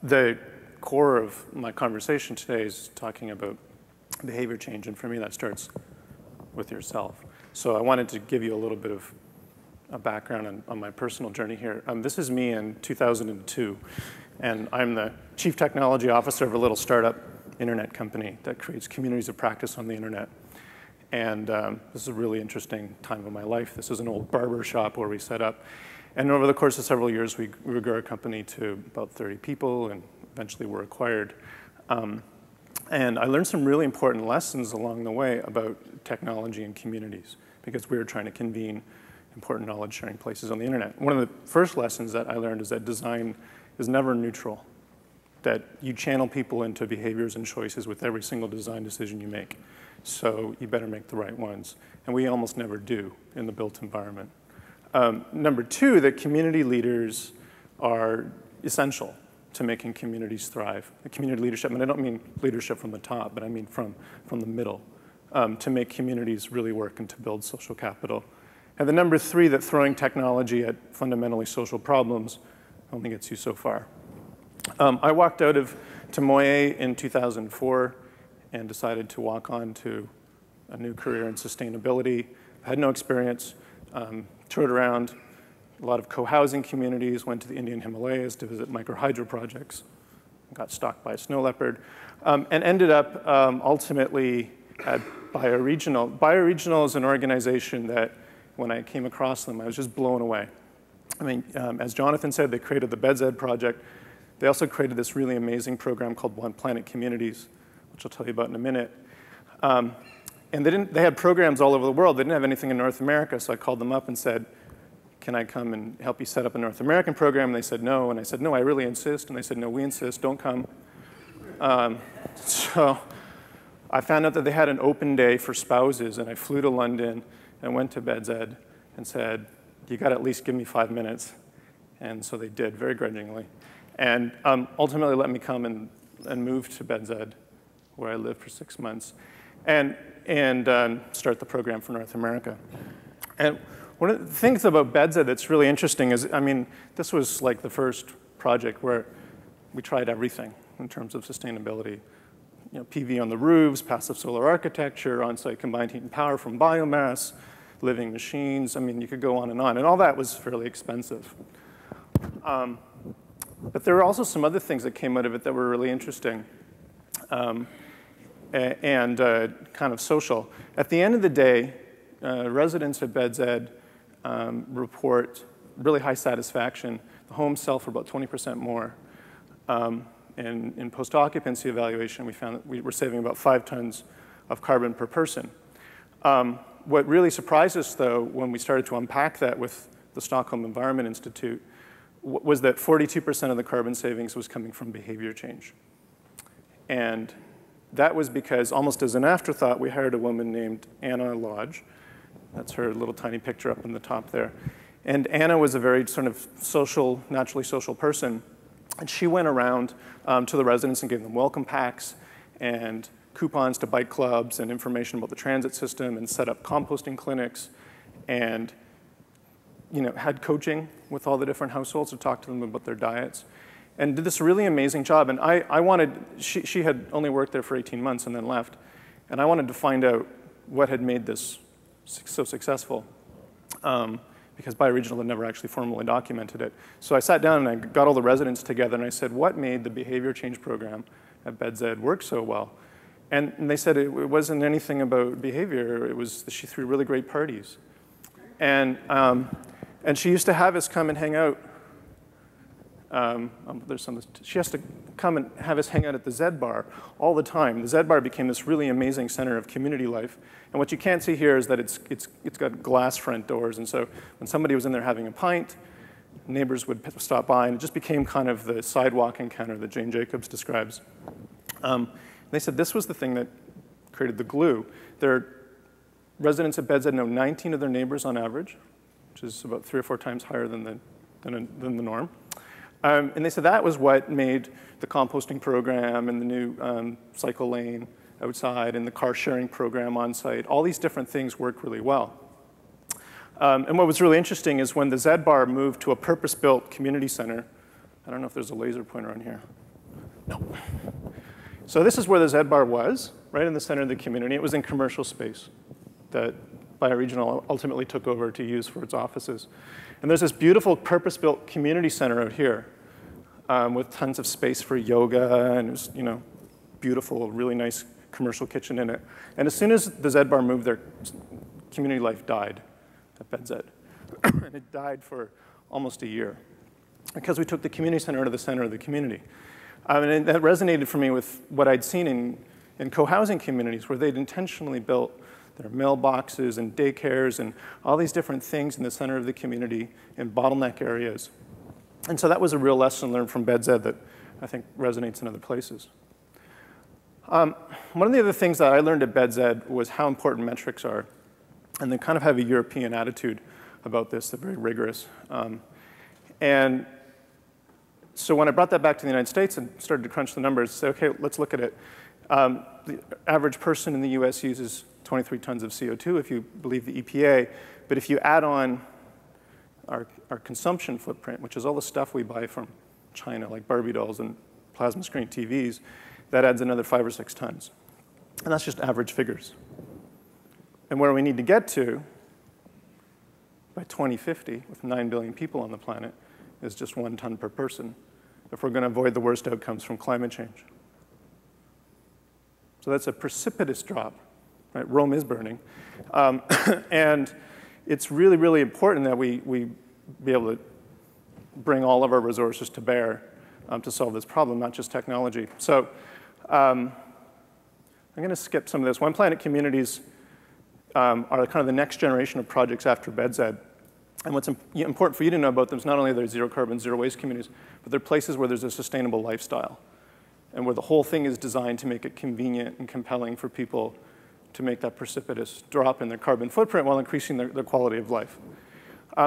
The core of my conversation today is talking about behavior change, and for me that starts with yourself. So I wanted to give you a little bit of a background on my personal journey here. This is me in 2002, and I'm the chief technology officer of a little startup internet company that creates communities of practice on the internet. And this is a really interesting time of my life. This is an old barber shop where we set up. And over the course of several years, we grew our company to about 30 people, and eventually were acquired. And I learned some really important lessons along the way about technology and communities, because we were trying to convene important knowledge-sharing places on the internet. One of the first lessons that I learned is that design is never neutral, that you channel people into behaviors and choices with every single design decision you make. So you better make the right ones. And we almost never do in the built environment. Number two, that community leaders are essential to making communities thrive. The community leadership, and I don't mean leadership from the top, but I mean from the middle, to make communities really work and to build social capital. And the number three, that throwing technology at fundamentally social problems only gets you so far. I walked out of Tomoye in 2004 and decided to walk on to a new career in sustainability. I had no experience, toured around a lot of co-housing communities, went to the Indian Himalayas to visit microhydro projects, got stalked by a snow leopard, and ended up ultimately at BioRegional. BioRegional is an organization that, when I came across them, I was just blown away. I mean, as Jonathan said, they created the BedZED project. They also created this really amazing program called One Planet Communities, which I'll tell you about in a minute. And they had programs all over the world. They didn't have anything in North America, so I called them up and said, can I come and help you set up a North American program? And they said no, and I said, no, I really insist. And they said, no, we insist, don't come. So I found out that they had an open day for spouses, and I flew to London and went to BedZED and said, you got to at least give me 5 minutes. And so they did, very grudgingly. And ultimately let me come and move to BedZED, where I lived for 6 months, and start the program for North America. And one of the things about BedZED that's really interesting is, I mean, this was like the first project where we tried everything in terms of sustainability. You know, PV on the roofs, passive solar architecture, on-site combined heat and power from biomass, living machines. I mean, you could go on, and all that was fairly expensive. But there were also some other things that came out of it that were really interesting and kind of social. At the end of the day, residents at BedZED report really high satisfaction. The homes sell for about 20% more. In post-occupancy evaluation, we found that we were saving about 5 tons of carbon per person. What really surprised us, though, when we started to unpack that with the Stockholm Environment Institute, was that 42% of the carbon savings was coming from behavior change. And that was because, almost as an afterthought, we hired a woman named Anna Lodge. That's her little tiny picture up in the top there. And Anna was a very sort of social, naturally social person. And she went around to the residents and gave them welcome packs and coupons to bike clubs and information about the transit system, and set up composting clinics, and had coaching with all the different households to talk to them about their diets, and did this really amazing job. And I wanted, she had only worked there for 18 months and then left, and I wanted to find out what had made this so successful, because BioRegional had never actually formally documented it. So I sat down and I got all the residents together, and I said, what made the behavior change program at BedZED work so well? And they said it wasn't anything about behavior. It was that she threw really great parties. And she used to have us come and hang out. She has to come and have us hang out at the Zed Bar all the time. The Zed Bar became this really amazing center of community life. And what you can't see here is that it's got glass front doors. And so when somebody was in there having a pint, neighbors would stop by, and it just became kind of the sidewalk encounter that Jane Jacobs describes. They said this was the thing that created the glue. Their residents at BedZED know 19 of their neighbors on average, which is about 3 or 4 times higher than the norm. And they said that was what made the composting program and the new cycle lane outside and the car sharing program on site. All these different things work really well. And what was really interesting is when the Zed Bar moved to a purpose-built community center, I don't know if there's a laser pointer on here. No. So this is where the ZED bar was, right in the center of the community. It was in commercial space that BioRegional ultimately took over to use for its offices. And there's this beautiful purpose-built community center out here with tons of space for yoga, and it was, beautiful, really nice commercial kitchen in it. And as soon as the ZED bar moved, their community life died at BedZED. And it died for almost a year because we took the community center to the center of the community. And that resonated for me with what I'd seen in co-housing communities where they'd intentionally built their mailboxes and daycares and all these different things in the center of the community in bottleneck areas. And so that was a real lesson learned from BedZED that I think resonates in other places. One of the other things that I learned at BedZED was how important metrics are. And they kind of have a European attitude about this. They're very rigorous. And so when I brought that back to the United States and started to crunch the numbers, say, okay, let's look at it. The average person in the US uses 23 tons of CO2 if you believe the EPA. But if you add on our consumption footprint, which is all the stuff we buy from China, like Barbie dolls and plasma screen TVs, that adds another 5 or 6 tons. And that's just average figures. And where we need to get to by 2050, with 9 billion people on the planet, is just 1 ton per person if we're going to avoid the worst outcomes from climate change. So that's a precipitous drop. Right? Rome is burning. And it's really, really important that we be able to bring all of our resources to bear to solve this problem, not just technology. So I'm going to skip some of this. One Planet communities are kind of the next generation of projects after BedZED. And what's important for you to know about them is not only they're zero carbon, zero waste communities, but they're places where there's a sustainable lifestyle and where the whole thing is designed to make it convenient and compelling for people to make that precipitous drop in their carbon footprint while increasing their quality of life.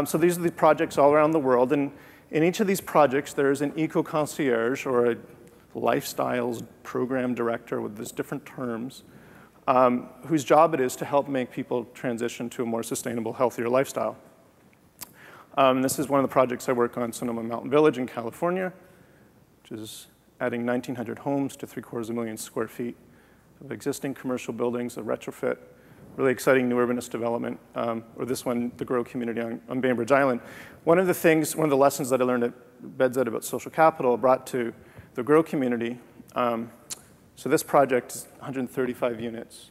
So these are the projects all around the world. And in each of these projects, there's an EcoConcierge, or a lifestyles program director with these different terms, whose job it is to help make people transition to a more sustainable, healthier lifestyle. This is one of the projects I work on, Sonoma Mountain Village in California, which is adding 1,900 homes to 750,000 square feet of existing commercial buildings, a retrofit, really exciting new urbanist development, or this one, the Grow community on Bainbridge Island. One of the lessons that I learned at BedZED about social capital brought to the Grow community. So this project is 135 units,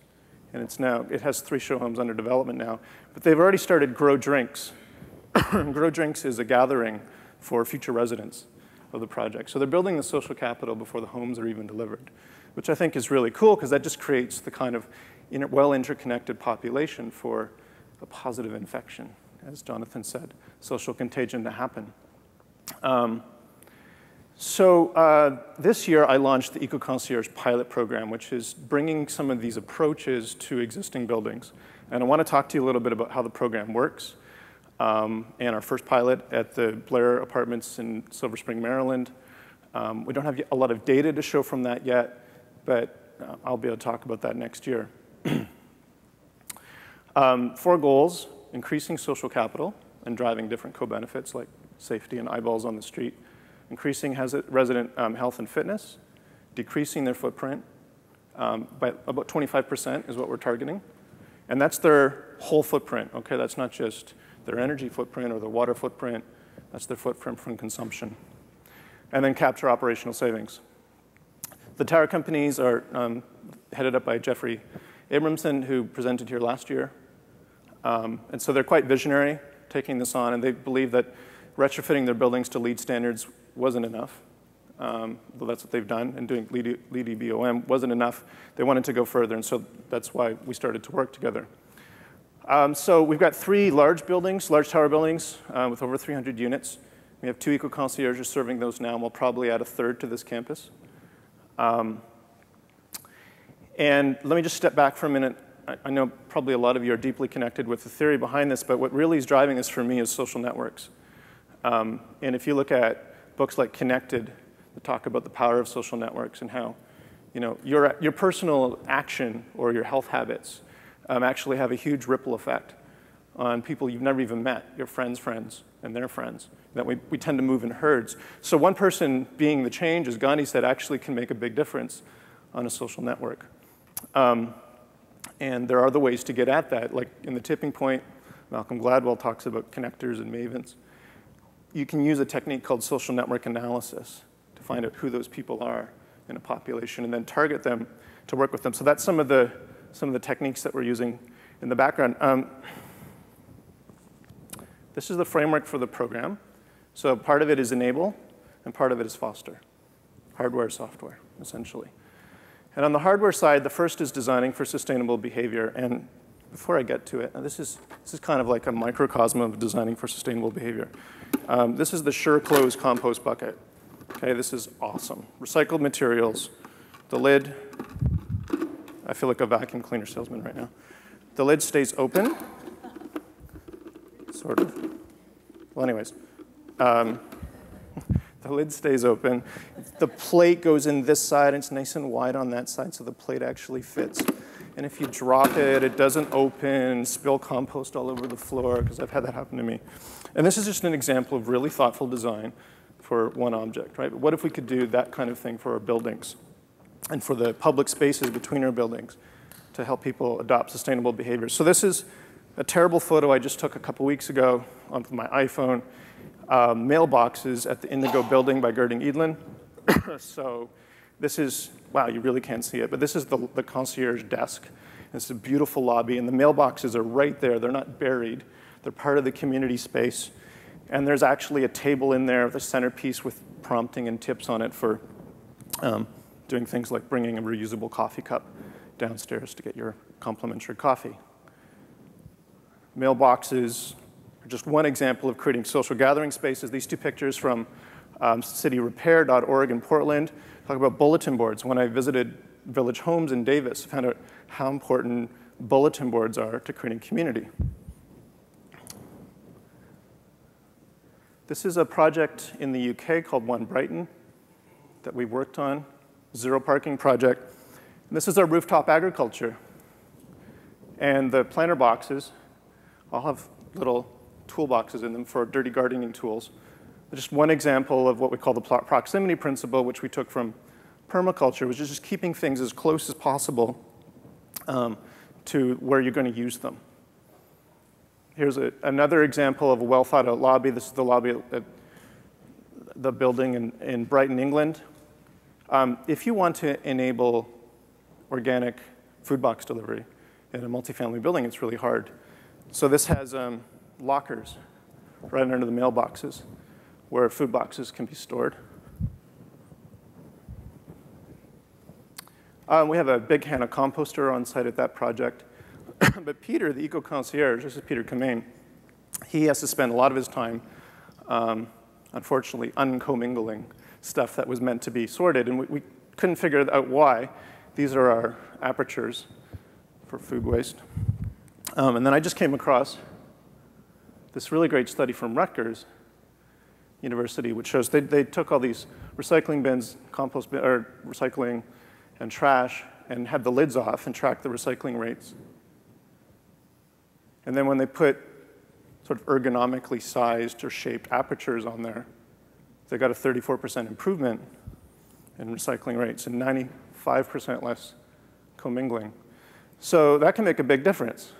and it has 3 show homes under development now. But they've already started Grow Drinks. Grow Drinks is a gathering for future residents of the project. So they're building the social capital before the homes are even delivered, which I think is really cool because that just creates the kind of well-interconnected population for a positive infection, as Jonathan said, social contagion to happen. This year I launched the EcoConcierge pilot program, which is bringing some of these approaches to existing buildings. And I want to talk to you a little bit about how the program works. And our first pilot at the Blair Apartments in Silver Spring, Maryland. We don't have a lot of data to show from that yet, but I'll be able to talk about that next year. 4 goals: increasing social capital and driving different co-benefits like safety and eyeballs on the street, increasing resident health and fitness, decreasing their footprint by about 25% is what we're targeting. And that's their whole footprint, okay? That's not just their energy footprint or their water footprint. That's their footprint from consumption. And then capture operational savings. The tower companies are headed up by Jeffrey Abramson, who presented here last year. And so they're quite visionary, taking this on, and they believe that retrofitting their buildings to LEED standards wasn't enough. Well, that's what they've done, and doing LEED EBOM wasn't enough. They wanted to go further, and so that's why we started to work together. So we've got 3 large buildings, large tower buildings with over 300 units. We have 2 EcoConcierges serving those now, and we'll probably add a 3rd to this campus. And let me just step back for a minute. I know probably a lot of you are deeply connected with the theory behind this, but what really is driving this for me is social networks. And if you look at books like Connected, that talk about the power of social networks and how your personal action or your health habits actually have a huge ripple effect on people you've never even met, your friends' friends and their friends, that we tend to move in herds. So one person being the change, as Gandhi said, actually can make a big difference on a social network. And there are other ways to get at that, like in the tipping point, Malcolm Gladwell talks about connectors and mavens. You can use a technique called social network analysis to find out who those people are in a population and then target them to work with them. So that's some of the techniques that we're using in the background. This is the framework for the program. So part of it is enable, and part of it is foster. Hardware, software, essentially. And on the hardware side, the first is designing for sustainable behavior. And before I get to it, this is kind of like a microcosm of designing for sustainable behavior. This is the Sure Close compost bucket. Okay, this is awesome. Recycled materials. The lid, I feel like a vacuum cleaner salesman right now. The lid stays open. Sort of. Well, anyways, the lid stays open. The plate goes in this side, and it's nice and wide on that side, so the plate actually fits. And if you drop it, it doesn't open, spill compost all over the floor, because I've had that happen to me. And this is just an example of really thoughtful design for one object, right? But what if we could do that kind of thing for our buildings and for the public spaces between our buildings to help people adopt sustainable behaviors? So this is a terrible photo I just took a couple weeks ago on my iPhone. Mailboxes at the Indigo building by Gerding Edlin. So this is, wow, you really can't see it, but this is the concierge desk. It's a beautiful lobby, and the mailboxes are right there. They're not buried. They're part of the community space. And there's actually a table in there with a centerpiece with prompting and tips on it for doing things like bringing a reusable coffee cup downstairs to get your complimentary coffee. Mailboxes are just one example of creating social gathering spaces. These two pictures from cityrepair.org in Portland talk about bulletin boards. When I visited Village Homes in Davis, I found out how important bulletin boards are to creating community. This is a project in the UK called One Brighton that we worked on, zero parking project. And this is our rooftop agriculture. And the planter boxes all have little toolboxes in them for dirty gardening tools. Just one example of what we call the proximity principle, which we took from permaculture, which is just keeping things as close as possible to where you're going to use them. Here's another example of a well-thought-out lobby. This is the lobby at the building in Brighton, England. If you want to enable organic food box delivery in a multifamily building, it's really hard. So this has lockers right under the mailboxes where food boxes can be stored. We have a big Hannah composter on site at that project. But Peter, the EcoConcierge, this is Peter Kamain, he has to spend a lot of his time, unfortunately, uncommingling stuff that was meant to be sorted. And we couldn't figure out why. These are our apertures for food waste. And then I just came across this really great study from Rutgers University, which shows they took all these recycling bins, compost bin, or recycling and trash, and had the lids off and tracked the recycling rates. And then when they put sort of ergonomically sized or shaped apertures on there, they got a 34% improvement in recycling rates and 95% less commingling. So that can make a big difference,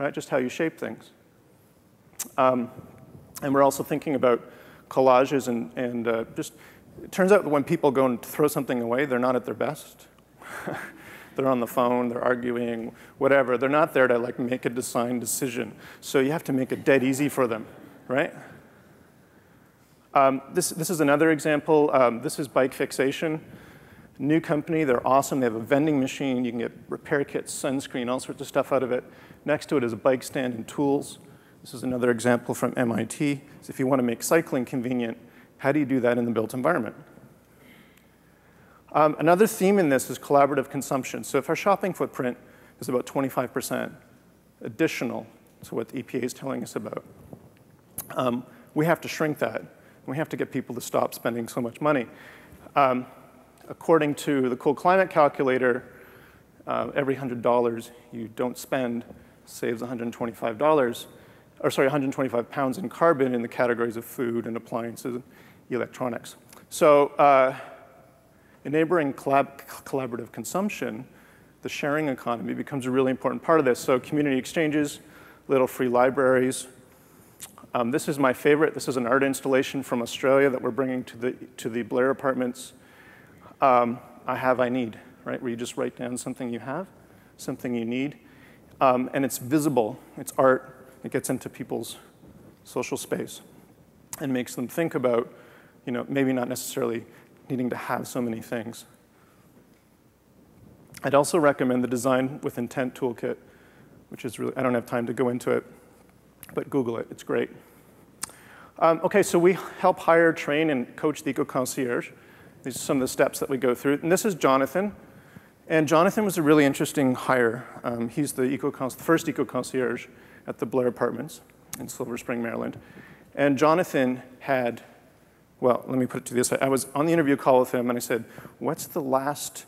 right? Just how you shape things. And we're also thinking about collages and just, it turns out that when people go and throw something away, they're not at their best. They're on the phone, they're arguing, whatever. They're not there to like make a design decision. So you have to make it dead easy for them, right? This is another example. This is Bike Fixation. New company, they're awesome. They have a vending machine. You can get repair kits, sunscreen, all sorts of stuff out of it. Next to it is a bike stand and tools. This is another example from MIT. So if you want to make cycling convenient, how do you do that in the built environment? Another theme in this is collaborative consumption. So if our shopping footprint is about 25% additional to what the EPA is telling us about, we have to shrink that. We have to get people to stop spending so much money. According to the Cool Climate Calculator, every $100 you don't spend saves $125, or sorry, 125 pounds in carbon in the categories of food and appliances and electronics. So enabling collaborative consumption, the sharing economy becomes a really important part of this. So community exchanges, little free libraries. This is my favorite. This is an art installation from Australia that we're bringing to the Blair Apartments. I have, I need, right? Where you just write down something you have, something you need. And it's visible, it's art. It gets into people's social space and makes them think about, maybe not necessarily needing to have so many things. I'd also recommend the Design with Intent toolkit, which is really, I don't have time to go into it, but Google it, it's great. Okay, so we help hire, train, and coach the EcoConcierge. These are some of the steps that we go through. And this is Jonathan. And Jonathan was a really interesting hire. He's the first EcoConcierge at the Blair Apartments in Silver Spring, Maryland. And Jonathan had, well, let me put it to this way. I was on the interview call with him, and I said, what's the last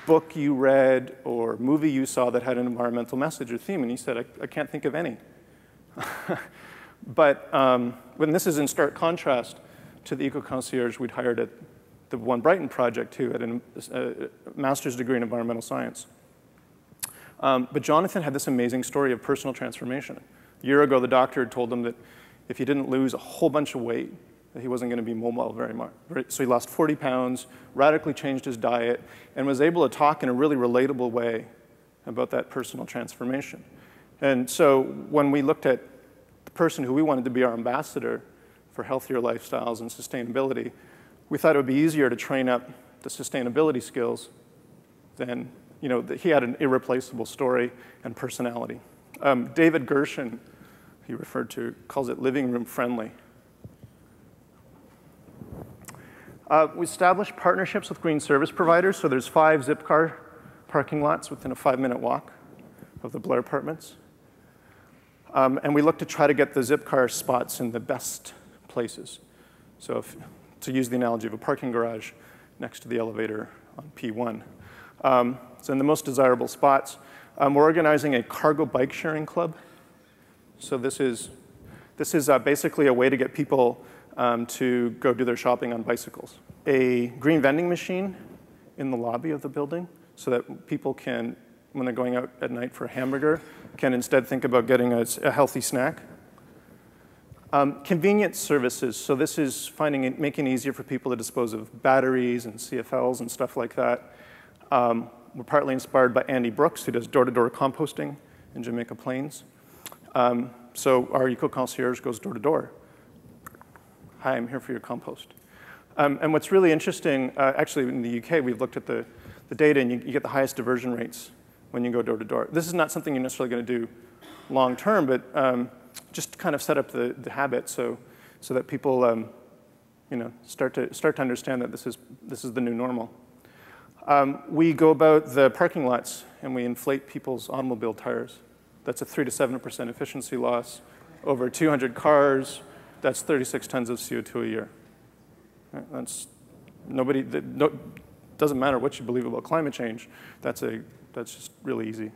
book you read or movie you saw that had an environmental message or theme? And he said, I can't think of any. But when this is in stark contrast to the EcoConcierge we'd hired at the One Brighton project, too, at a master's degree in environmental science. But Jonathan had this amazing story of personal transformation. A year ago, the doctor had told him that if he didn't lose a whole bunch of weight, that he wasn't going to be mobile very much. So he lost 40 pounds, radically changed his diet, and was able to talk in a really relatable way about that personal transformation. And so when we looked at the person who we wanted to be our ambassador for healthier lifestyles and sustainability, we thought it would be easier to train up the sustainability skills than, he had an irreplaceable story and personality. David Garrison, he referred to, calls it living room friendly. We established partnerships with green service providers. So there's 5 Zipcar parking lots within a 5-minute walk of the Blair Apartments. And we look to try to get the Zipcar spots in the best places. So to use the analogy of a parking garage next to the elevator on P1. So in the most desirable spots. We're organizing a cargo bike sharing club. So this is basically a way to get people to go do their shopping on bicycles. A green vending machine in the lobby of the building so that people can, when they're going out at night for a hamburger, can instead think about getting a healthy snack. Convenience services. So this is making it easier for people to dispose of batteries and CFLs and stuff like that. We're partly inspired by Andy Brooks, who does door-to-door composting in Jamaica Plains. So our EcoConcierge goes door-to-door. Hi, I'm here for your compost. And what's really interesting, actually in the UK, we've looked at the data, and you get the highest diversion rates when you go door-to-door. This is not something you're necessarily going to do long-term, but just to kind of set up the habit so that people start to understand that this is the new normal. We go about the parking lots, and we inflate people's automobile tires. That's a 3 to 7% efficiency loss. Over 200 cars, that's 36 tons of CO2 a year. That's doesn't matter what you believe about climate change. That's just really easy.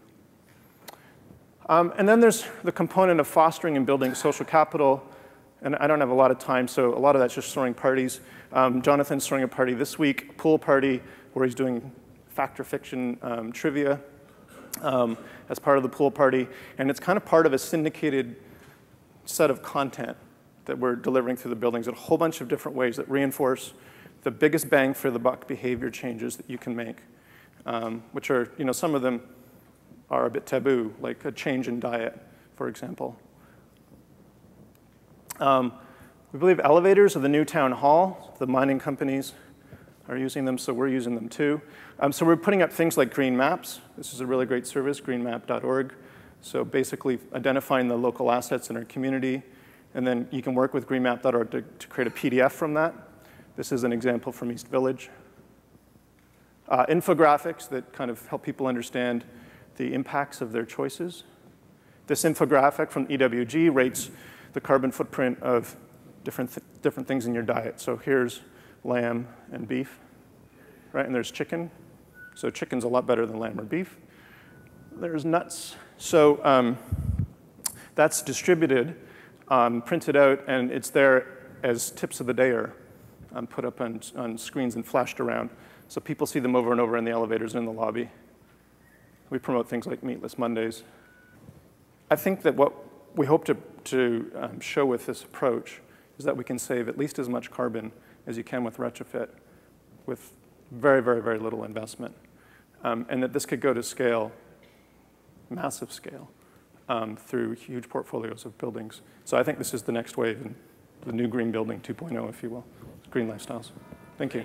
And then there's the component of fostering and building social capital. And I don't have a lot of time, so a lot of that's just throwing parties. Jonathan's throwing a party this week, a pool party, where he's doing fact or fiction trivia as part of the pool party. And it's kind of part of a syndicated set of content that we're delivering through the buildings in a whole bunch of different ways that reinforce the biggest bang for the buck behavior changes that you can make, which are, some of them are a bit taboo, like a change in diet, for example. We believe elevators are the new town hall. The mining companies are using them, so we're using them too. So we're putting up things like green maps. This is a really great service, greenmap.org. So basically identifying the local assets in our community, and then you can work with greenmap.org to create a PDF from that. This is an example from East Village. Infographics that kind of help people understand the impacts of their choices. This infographic from EWG rates the carbon footprint of different things in your diet. So here's lamb and beef, right? And there's chicken. So chicken's a lot better than lamb or beef. There's nuts So that's distributed, printed out, and it's there as tips of the day are put up on screens and flashed around. So people see them over and over in the elevators and in the lobby. We promote things like Meatless Mondays. I think that what we hope to show with this approach is that we can save at least as much carbon as you can with retrofit with very, very, very little investment. And that this could go to scale, massive scale, through huge portfolios of buildings. So I think this is the next wave in the new green building 2.0, if you will, green lifestyles. Thank you.